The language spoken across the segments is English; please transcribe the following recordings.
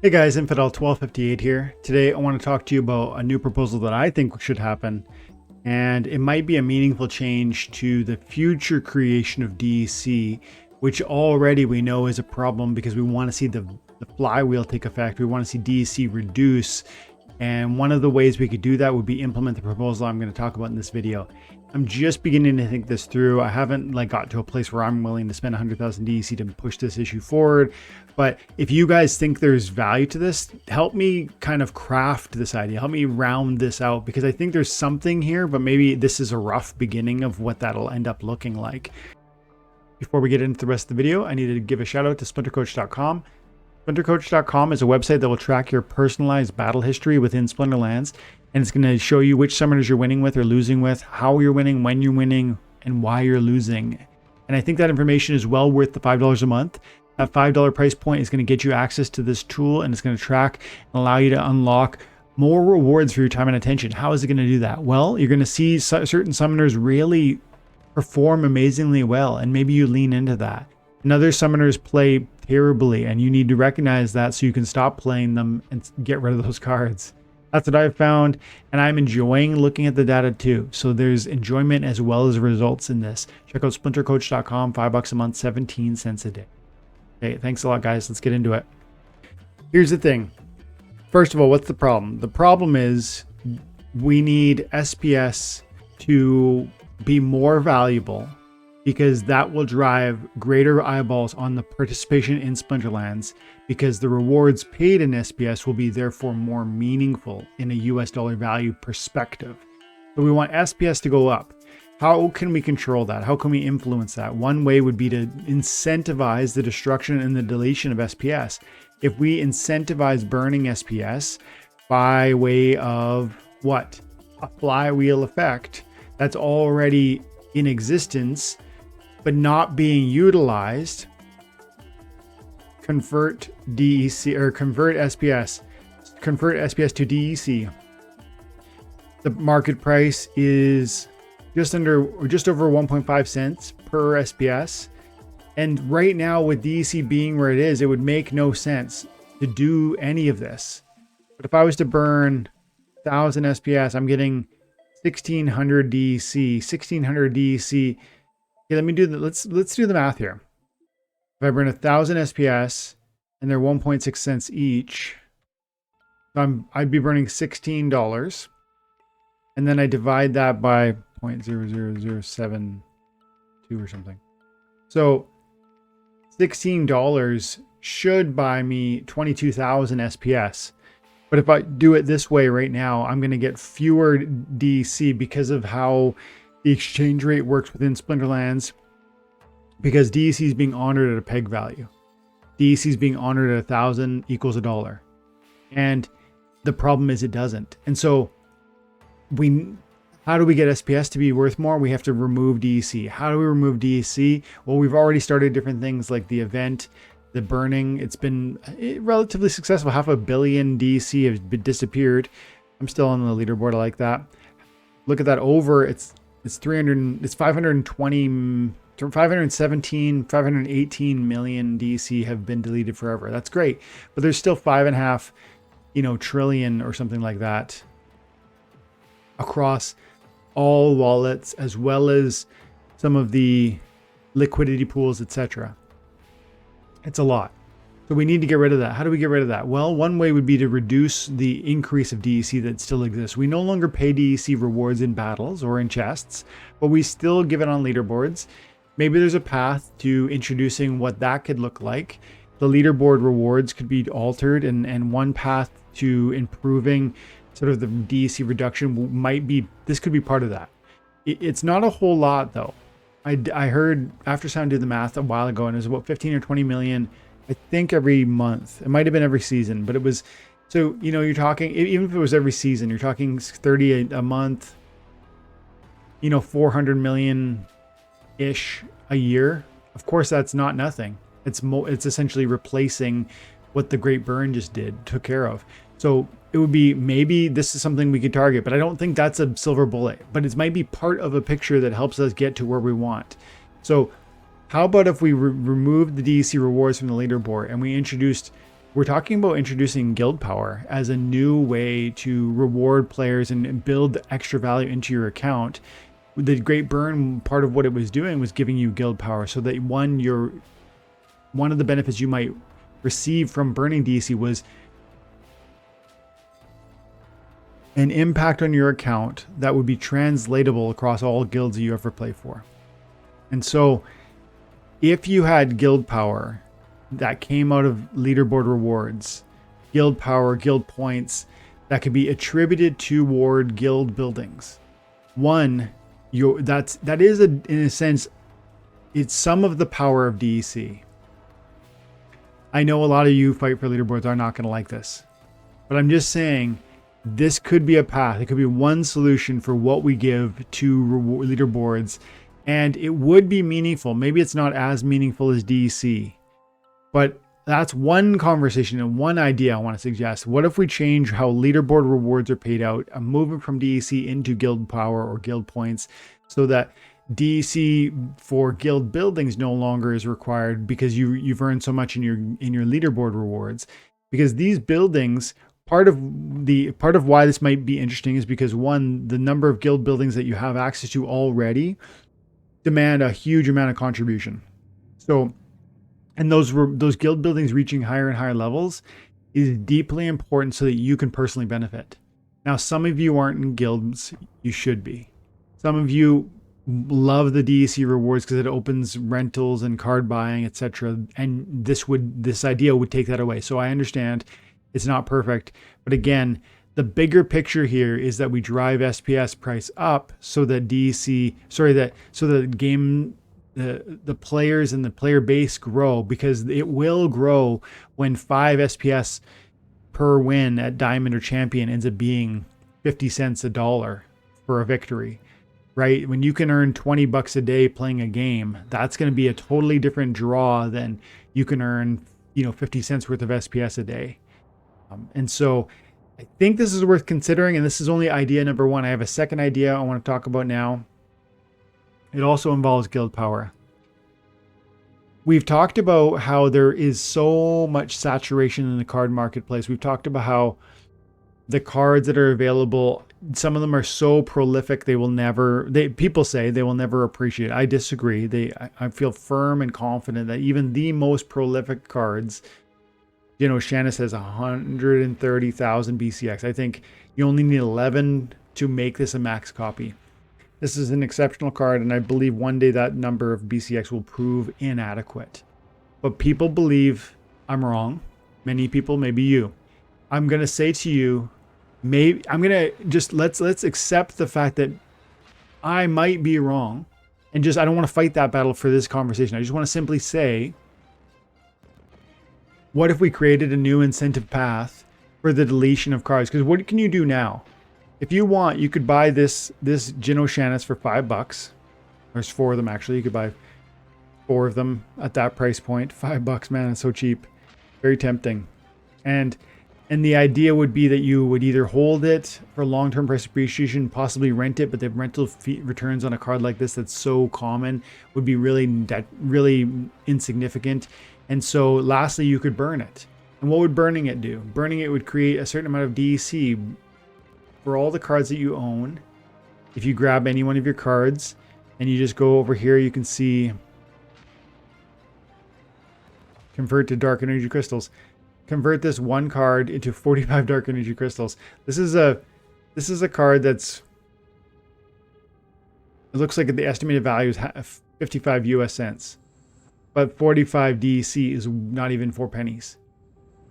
Hey guys, Infidel1258 here. Today I want to talk to you about a new proposal that I think should happen, and it might be a meaningful change to the future creation of DEC, which already we know is a problem because we want to see the flywheel take effect. We want to see DEC reduce, and one of the ways we could do that would be implement the proposal I'm going to talk about in this video. I'm just beginning to think this through. I haven't got to a place where I'm willing to spend 100,000 DEC to push this issue forward. But if you guys think there's value to this, help me kind of craft this idea. Help me round this out, because I think there's something here, but maybe this is a rough beginning of what that'll end up looking like. Before we get into the rest of the video, I need to give a shout out to SplinterCoach.com. SplinterCoach.com is a website that will track your personalized battle history within Splinterlands, and it's going to show you which summoners you're winning with or losing with, how you're winning, when you're winning, and why you're losing. And I think that information is well worth the $5 a month. That $5 price point is going to get you access to this tool, and it's going to track and allow you to unlock more rewards for your time and attention. How is it going to do that? Well, you're going to see certain summoners really perform amazingly well, and maybe you lean into that. And other summoners play terribly, and you need to recognize that so you can stop playing them and get rid of those cards. That's what I've found, and I'm enjoying looking at the data too. So there's enjoyment as well as results in this. Check out splintercoach.com, $5 a month, 17 cents a day. Okay, thanks a lot, guys. Let's get into it. Here's the thing. First of all, what's the problem? The problem is we need SPS to be more valuable, because that will drive greater eyeballs on the participation in Splinterlands, because the rewards paid in SPS will be therefore more meaningful in a US dollar value perspective. So we want SPS to go up. How can we control that? How can we influence that? One way would be to incentivize the destruction and the deletion of SPS. If we incentivize burning SPS by way of what? A flywheel effect that's already in existence but not being utilized. Convert DEC or convert SPS to DEC. The market price is just over 1.5 cents per SPS. And right now, with DEC being where it is, it would make no sense to do any of this. But if I was to burn 1,000 SPS, I'm getting 1,600 DEC. 1,600 DEC. Okay, let me do the let's do the math here. If I burn 1,000 SPS and they're 1.6 cents each, I'd be burning $16, and then I divide that by 0.00072 or something. So $16 should buy me 22,000 SPS. But if I do it this way right now, I'm going to get fewer DEC because of how the exchange rate works within Splinterlands, because DEC is being honored at a peg value. DEC is being honored at 1,000 equals $1. And the problem is it doesn't. And so how do we get SPS to be worth more? We have to remove DEC. How do we remove DEC? Well, we've already started different things like the event, the burning. It's been relatively successful. 500 million DEC has disappeared. I'm still on the leaderboard. I like that. Look at that over. It's 517, 518 million DEC have been deleted forever. That's great. But there's still 5.5, trillion or something like that across all wallets, as well as some of the liquidity pools, etc. It's a lot. So we need to get rid of that. How do we get rid of that? Well, one way would be to reduce the increase of DEC that still exists. We no longer pay DEC rewards in battles or in chests, but we still give it on leaderboards. Maybe there's a path to introducing what that could look like. The leaderboard rewards could be altered, and one path to improving sort of the DEC reduction might be, this could be part of that. It's not a whole lot though. I heard After Sound did the math a while ago, and it was about 15 or 20 million, I think, every month. It might have been every season, but it was, so, you're talking, even if it was every season, you're talking 30 a month, 400 million-ish a year. Of course, that's not nothing. It's essentially replacing what the Great Burn just took care of. So it would be, maybe this is something we could target, but I don't think that's a silver bullet, but it might be part of a picture that helps us get to where we want. So how about if we removed the DEC rewards from the leaderboard and we introduced We're talking about introducing guild power as a new way to reward players and build extra value into your account. The Great Burn, part of what it was doing was giving you guild power, so that one of the benefits you might receive from burning DEC was an impact on your account that would be translatable across all guilds you ever play for. And so if you had guild power that came out of leaderboard rewards, guild power, guild points that could be attributed toward guild buildings, that is in a sense, it's some of the power of DEC. I know a lot of you fight for leaderboards are not going to like this, but I'm just saying this could be a path. It could be one solution for what we give to leaderboards, and it would be meaningful. Maybe it's not as meaningful as DEC, but that's one conversation and one idea I want to suggest. What if we change how leaderboard rewards are paid out, a movement from DEC into guild power or guild points, so that DEC for guild buildings no longer is required because you've earned so much in your leaderboard rewards. Because these buildings, part of why this might be interesting is because, one, the number of guild buildings that you have access to already demand a huge amount of contribution. So, and those guild buildings reaching higher and higher levels is deeply important so that you can personally benefit. Now, some of you aren't in guilds. You should be. Some of you love the DEC rewards because it opens rentals and card buying, etc. And this idea would take that away. So I understand it's not perfect, but again, the bigger picture here is that we drive SPS price up so that the players and the player base grow, because it will grow when 5 SPS per win at Diamond or Champion ends up being 50 cents a dollar for a victory, right? When you can earn $20 a day playing a game, that's going to be a totally different draw than you can earn, 50 cents worth of SPS a day. And so I think this is worth considering, and this is only idea number one. I have a second idea I want to talk about now. It also involves guild power. We've talked about how there is so much saturation in the card marketplace. We've talked about how the cards that are available, some of them are so prolific people say they will never appreciate. I disagree. I feel firm and confident that even the most prolific cards, Shannis has 130,000 BCX. I think you only need 11 to make this a max copy. This is an exceptional card, and I believe one day that number of BCX will prove inadequate. But people believe I'm wrong. Many people, maybe you. I'm going to say to you, maybe I'm going to just let's accept the fact that I might be wrong, and I don't want to fight that battle for this conversation. I just want to simply say, what if we created a new incentive path for the deletion of cards? Because what can you do now? If you want, you could buy this Gino Shannis for $5. There's 4 of them actually. You could buy 4 of them at that price point. $5, man, it's so cheap. Very tempting. And the idea would be that you would either hold it for long-term price appreciation, possibly rent it, but the rental fee returns on a card like this that's so common would be really insignificant. And so lastly, you could burn it. And what would burning it do? Burning it would create a certain amount of DEC for all the cards that you own. If you grab any one of your cards and you just go over here, you can see convert to dark energy crystals. Convert this one card into 45 dark energy crystals. This is a card that's, it looks like the estimated value is 55 US cents. But 45 DEC is not even 4 pennies.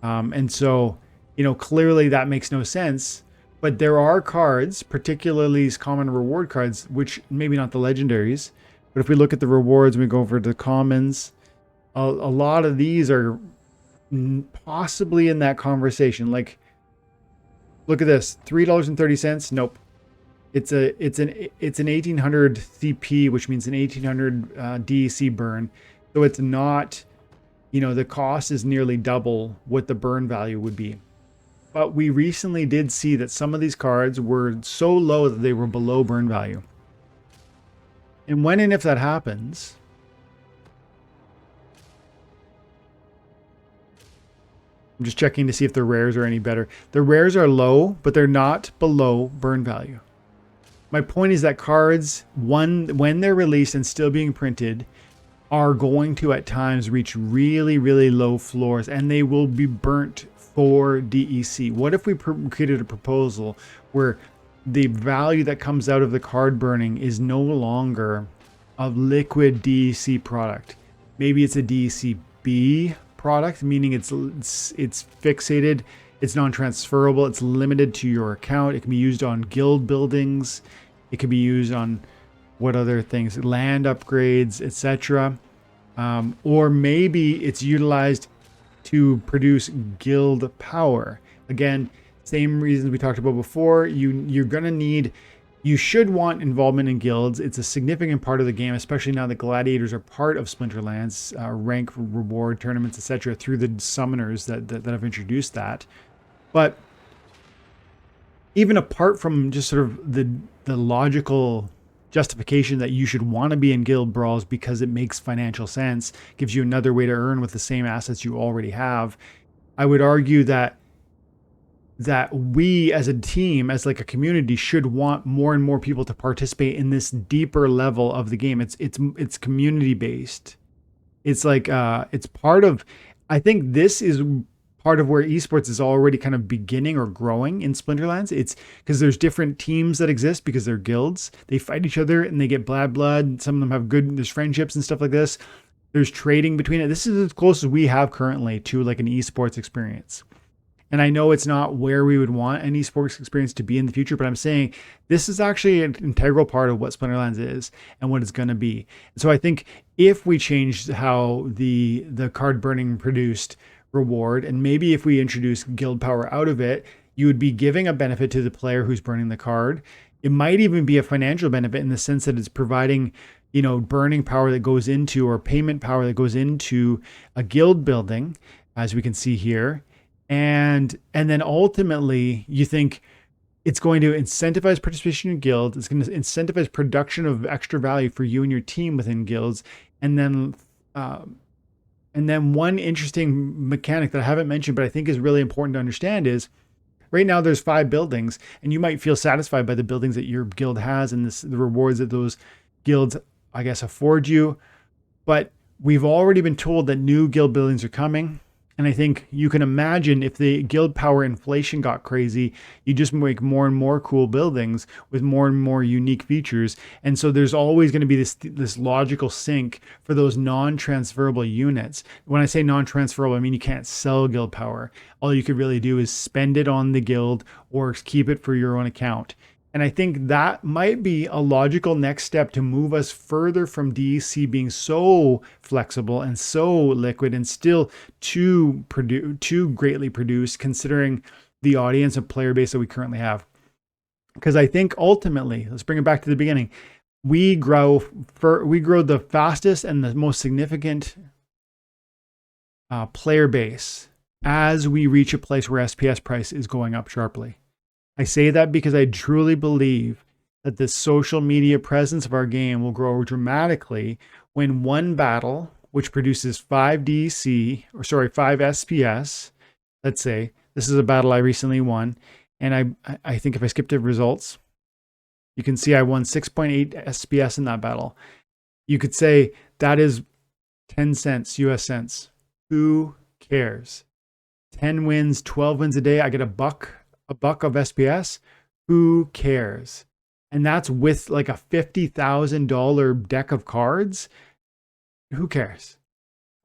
And so, clearly that makes no sense. But there are cards, particularly these common reward cards, which maybe not the legendaries, but if we look at the rewards and we go over to the commons, a lot of these are possibly in that conversation. Like, look at this, $3.30. Nope. It's an 1800 CP, which means an 1800 DEC burn. So it's not, the cost is nearly double what the burn value would be. But we recently did see that some of these cards were so low that they were below burn value. And when and if that happens, I'm just checking to see if the rares are any better. The rares are low, but they're not below burn value. My point is that cards, when they're released and still being printed, are going to at times reach really, really low floors, and they will be burnt for DEC. What if we created a proposal where the value that comes out of the card burning is no longer a liquid DEC product? Maybe it's a DECB product, meaning it's fixated, it's non-transferable, it's limited to your account. It can be used on guild buildings, it can be used on what other things, land upgrades, etc. Or maybe it's utilized to produce guild power. Again, same reasons we talked about before. You're gonna need, you should want involvement in guilds. It's a significant part of the game, especially now that gladiators are part of Splinterlands, rank, reward, tournaments, etc. through the summoners that have introduced that. But even apart from just sort of the logical justification that you should want to be in guild brawls because it makes financial sense, gives you another way to earn with the same assets you already have, I would argue that we as a team, as like a community, should want more and more people to participate in this deeper level of the game. It's community based. It's like it's part of, I think this is part of where esports is already kind of beginning or growing in Splinterlands. It's because there's different teams that exist because they're guilds. They fight each other and they get bad blood. Some of them have there's friendships and stuff like this. There's trading between it. This is as close as we have currently to like an esports experience. And I know it's not where we would want an esports experience to be in the future, but I'm saying this is actually an integral part of what Splinterlands is and what it's going to be. So I think if we changed how the card burning produced reward, and maybe if we introduce guild power out of it, you would be giving a benefit to the player who's burning the card. It might even be a financial benefit in the sense that it's providing, you know, burning power that goes into, or payment power that goes into a guild building, as we can see here. And then ultimately you think it's going to incentivize participation in guilds. It's going to incentivize production of extra value for you and your team within guilds. And then one interesting mechanic that I haven't mentioned, but I think is really important to understand is right now there's 5 buildings, and you might feel satisfied by the buildings that your guild has and the rewards that those guilds, I guess, afford you. But we've already been told that new guild buildings are coming. And I think you can imagine if the guild power inflation got crazy, you just make more and more cool buildings with more and more unique features. And so there's always going to be this logical sync for those non-transferable units. When I say non-transferable, I mean you can't sell guild power. All you could really do is spend it on the guild or keep it for your own account. And I think that might be a logical next step to move us further from DEC being so flexible and so liquid and still too greatly produced, considering the audience and player base that we currently have. Because I think ultimately, let's bring it back to the beginning, we grow the fastest and the most significant player base as we reach a place where SPS price is going up sharply. I say that because I truly believe that the social media presence of our game will grow dramatically when one battle, which produces 5 SPS, let's say, this is a battle I recently won, and I think if I skip the results, you can see I won 6.8 SPS in that battle. You could say that is 10 cents, US cents. Who cares? 10 wins, 12 wins a day, I get a buck of SPS. Who cares? And that's with like a $50,000 deck of cards. Who cares?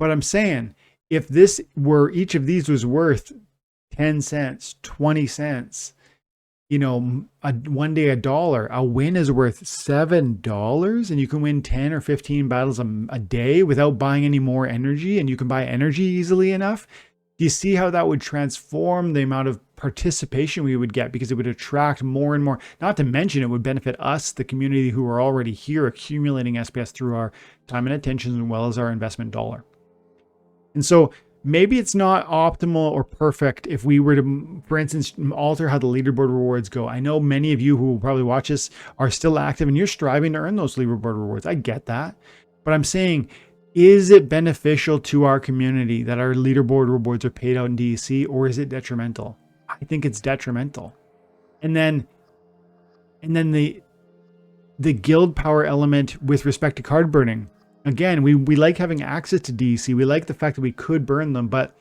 But I'm saying if each of these was worth 10 cents, 20 cents, you know, one day $1, a win is worth $7, and you can win 10 or 15 battles a day without buying any more energy, and you can buy energy easily enough. Do you see how that would transform the amount of participation we would get, because it would attract more and more, not to mention it would benefit us, the community who are already here accumulating SPS through our time and attention, as well as our investment dollar. And so maybe it's not optimal or perfect if we were to, for instance, alter how the leaderboard rewards go. I know many of you who will probably watch this are still active and you're striving to earn those leaderboard rewards. I get that. But I'm saying is it beneficial to our community that our leaderboard rewards are paid out in DEC, or is it detrimental? I think it's detrimental. And then the guild power element with respect to card burning. Again, we like having access to DEC. We like the fact that we could burn them, but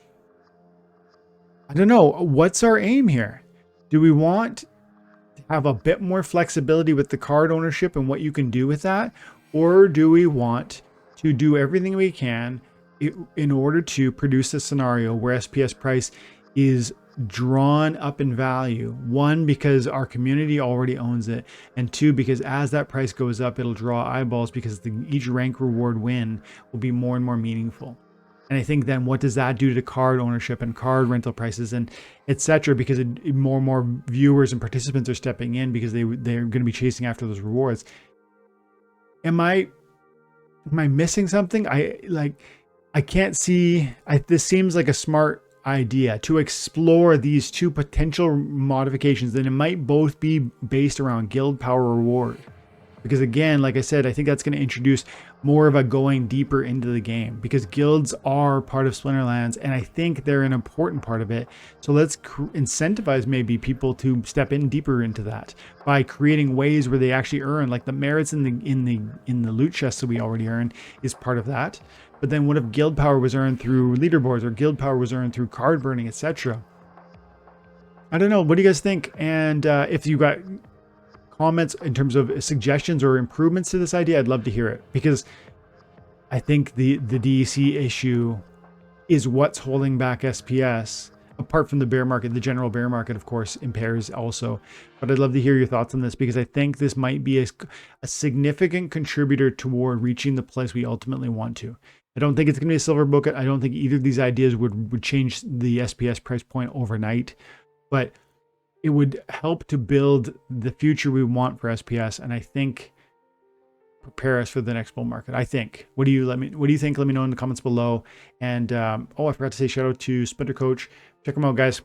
I don't know. What's our aim here? Do we want to have a bit more flexibility with the card ownership and what you can do with that? Or do we want to do everything we can in order to produce a scenario where SPS price is drawn up in value? One, because our community already owns it, and two, because as that price goes up, it'll draw eyeballs because each rank reward win will be more and more meaningful. And I think then what does that do to card ownership and card rental prices and etc.? Because more and more viewers and participants are stepping in because they're going to be chasing after those rewards. Am I missing something? I can't see. This seems like a smart idea to explore these two potential modifications. Then it might both be based around guild power reward. Because again, like I said, I think that's going to introduce more of a going deeper into the game, because guilds are part of Splinterlands and I think they're an important part of it. So let's incentivize maybe people to step in deeper into that by creating ways where they actually earn, like the merits in the loot chests that we already earn is part of that. But then what if guild power was earned through leaderboards, or guild power was earned through card burning, etc.? I don't know. What do you guys think? And if you got comments in terms of suggestions or improvements to this idea, I'd love to hear it, because I think the DEC issue is what's holding back SPS, apart from the bear market. The general bear market, of course, impairs also. But I'd love to hear your thoughts on this, because I think this might be a significant contributor toward reaching the place we ultimately want to. I don't think it's going to be a silver bullet. I don't think either of these ideas would change the SPS price point overnight, but it would help to build the future we want for SPS, and I think prepare us for the next bull market. I think. What do you think? Let me know in the comments below. And I forgot to say shout out to SplinterCoach. Check them out, guys.